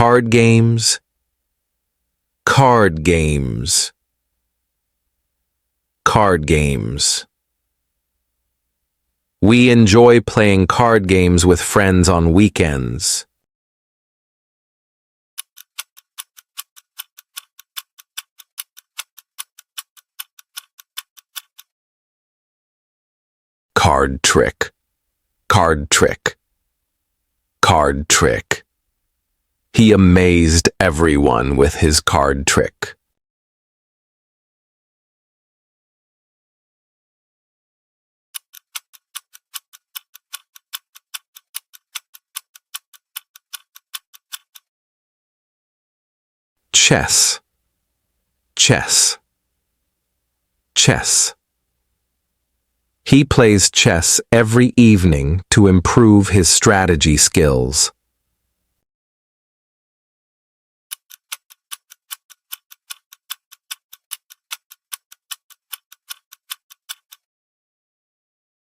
Card games, card games, card games. We enjoy playing card games with friends on weekends. Card trick, card trick, card trick. He amazed everyone with his card trick. Chess, chess, chess. He plays chess every evening to improve his strategy skills.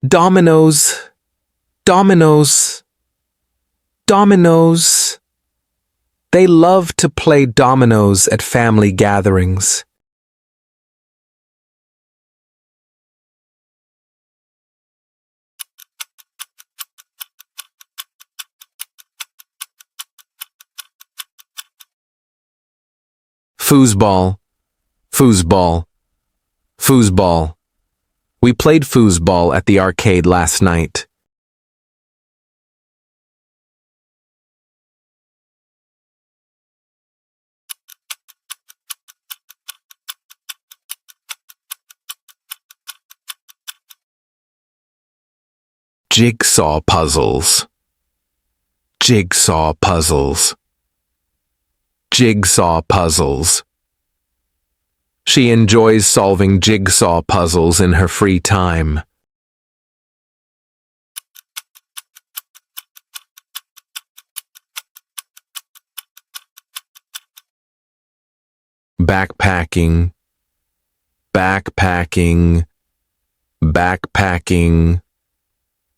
Dominoes, dominoes, dominoes. They love to play dominoes at family gatherings. Foosball, foosball, foosball. We played foosball at the arcade last night. Jigsaw puzzles, jigsaw puzzles, jigsaw puzzles. She enjoys solving jigsaw puzzles in her free time. Backpacking, backpacking, backpacking.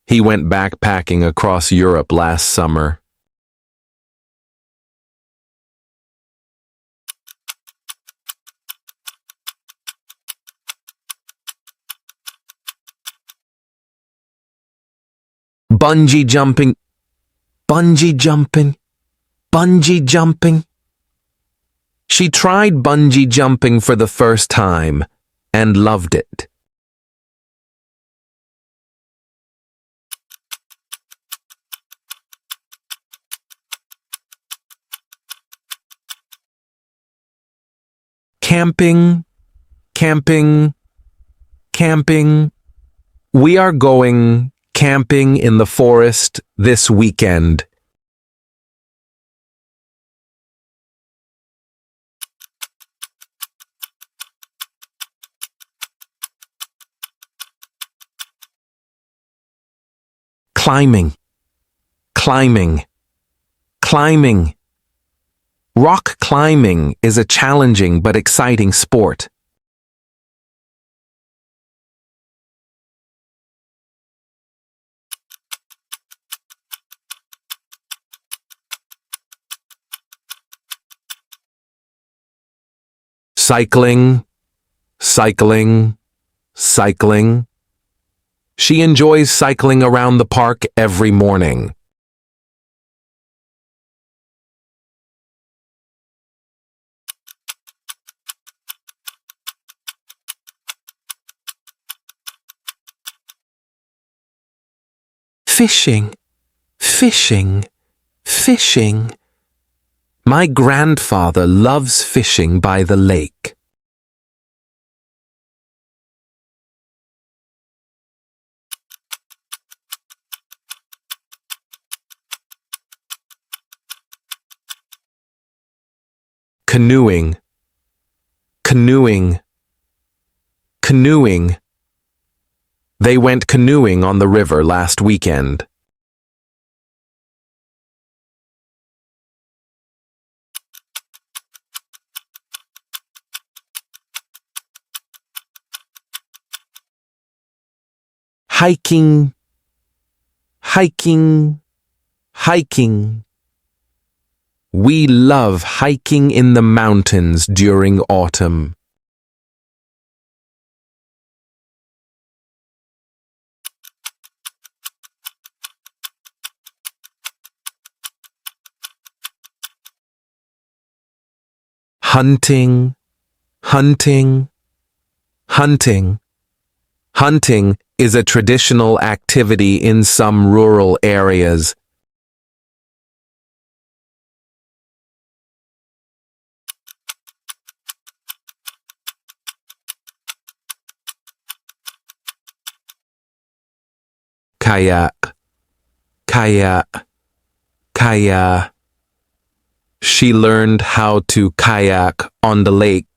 He went backpacking across Europe last summer. Bungee jumping, bungee jumping, bungee jumping. She tried bungee jumping for the first time and loved it. Camping, camping, camping. We are going camping in the forest this weekend. Climbing, climbing, climbing. Rock climbing is a challenging but exciting sport. Cycling, cycling, cycling. She enjoys cycling around the park every morning. Fishing, fishing, fishing. My grandfather loves fishing by the lake. Canoeing, canoeing, canoeing. They went canoeing on the river last weekend. Hiking, hiking, hiking. We love hiking in the mountains during autumn. Hunting, hunting, hunting. Hunting is a traditional activity in some rural areas. Kayak, kayak, kayak. She learned how to kayak on the lake.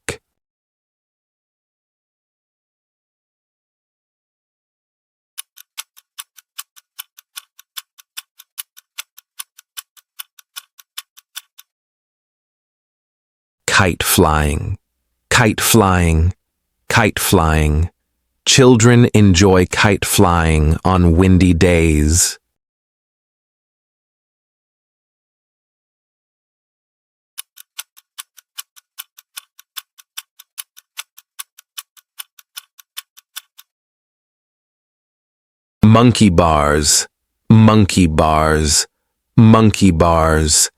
Kite flying, kite flying, kite flying. Children enjoy kite flying on windy days. Monkey bars, monkey bars, monkey bars.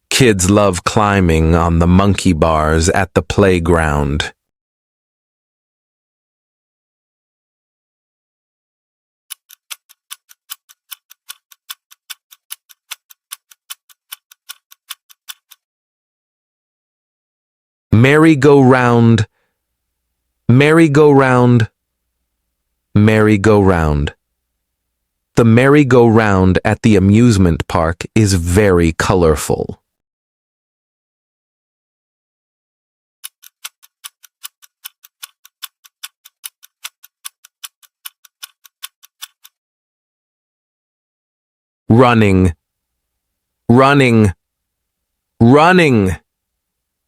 Kids love climbing on the monkey bars at the playground. Merry-go-round, merry-go-round, merry-go-round. The merry-go-round at the amusement park is very colorful. Running, running, running.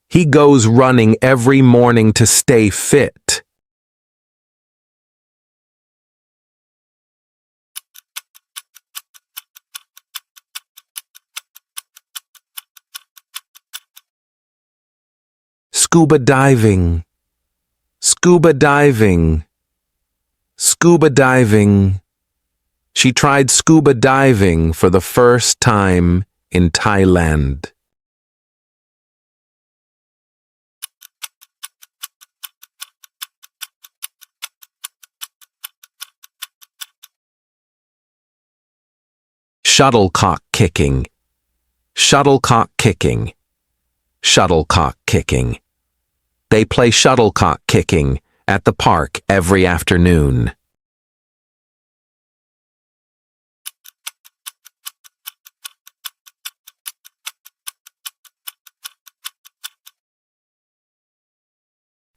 He goes running every morning to stay fit. Scuba diving, scuba diving, scuba diving. She tried scuba diving for the first time in Thailand. Shuttlecock kicking, shuttlecock kicking, shuttlecock kicking. They play shuttlecock kicking at the park every afternoon.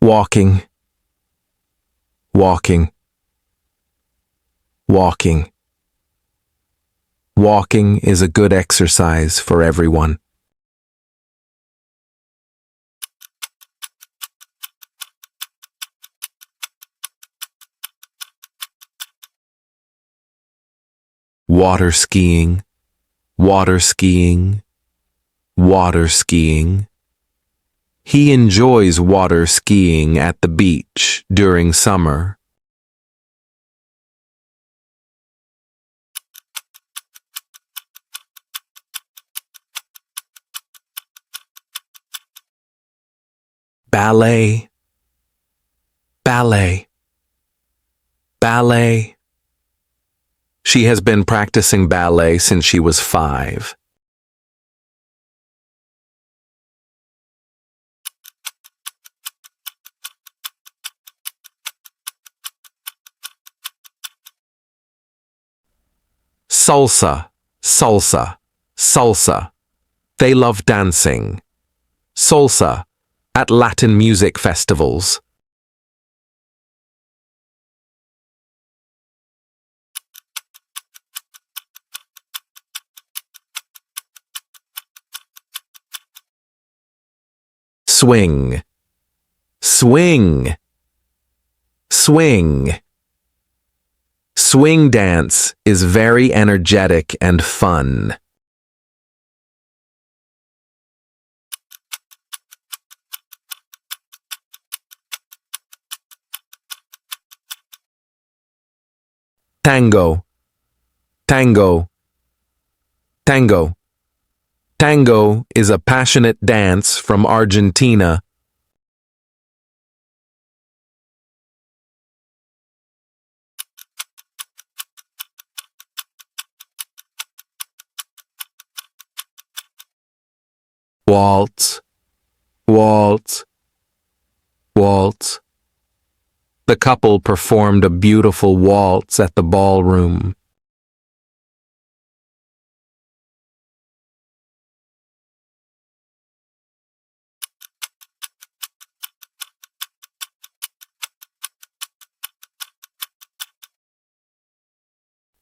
Walking, walking, walking. Walking is a good exercise for everyone. Water skiing, water skiing, water skiing. He enjoys water skiing at the beach during summer. Ballet, ballet, ballet. She has been practicing ballet since she was 5. Salsa, salsa, salsa. They love dancing. Salsa at Latin music festivals. Swing, swing, swing. Swing dance is very energetic and fun. tango, tango, tango. Tango is a passionate dance from Argentina. Waltz, waltz, waltz. The couple performed a beautiful waltz at the ballroom.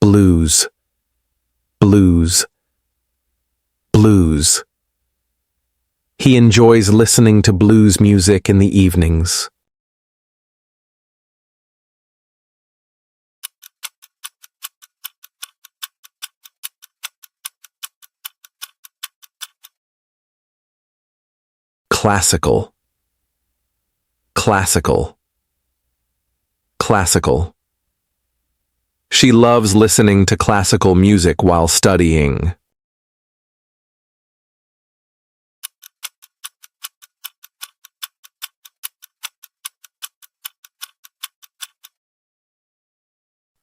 Blues, blues, blues. He enjoys listening to blues music in the evenings. Classical, classical, classical. She loves listening to classical music while studying.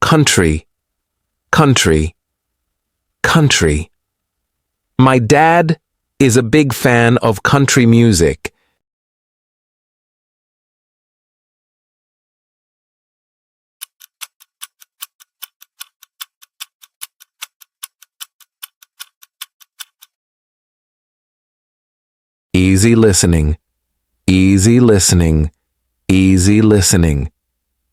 Country, country, country. My dad is a big fan of country music. Easy listening, easy listening, easy listening.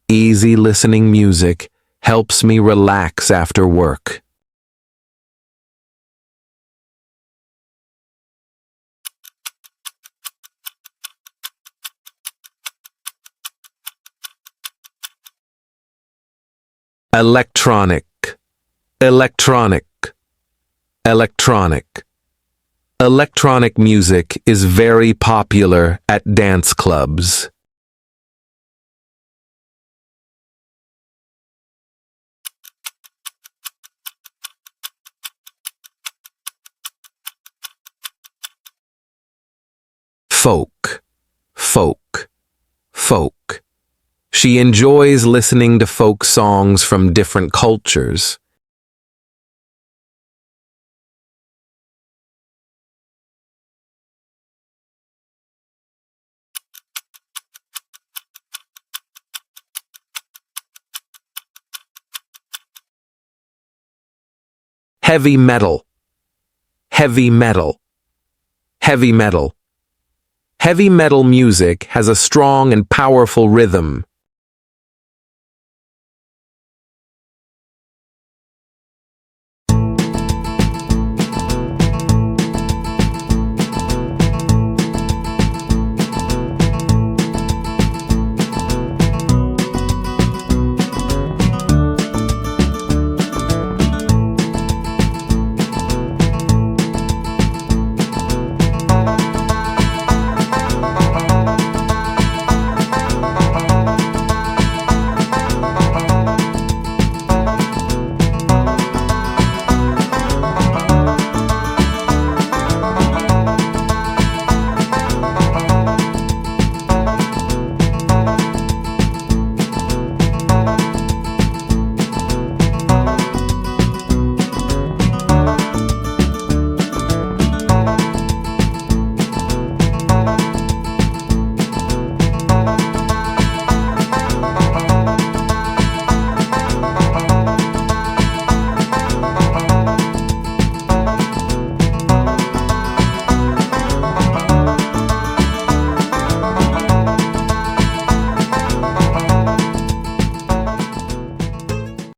Easy listening music helps me relax after work. Electronic, electronic, electronic. Electronic music is very popular at dance clubs. Folk, folk, folk. She enjoys listening to folk songs from different cultures. Heavy metal, heavy metal, heavy metal. Heavy metal music has a strong and powerful rhythm.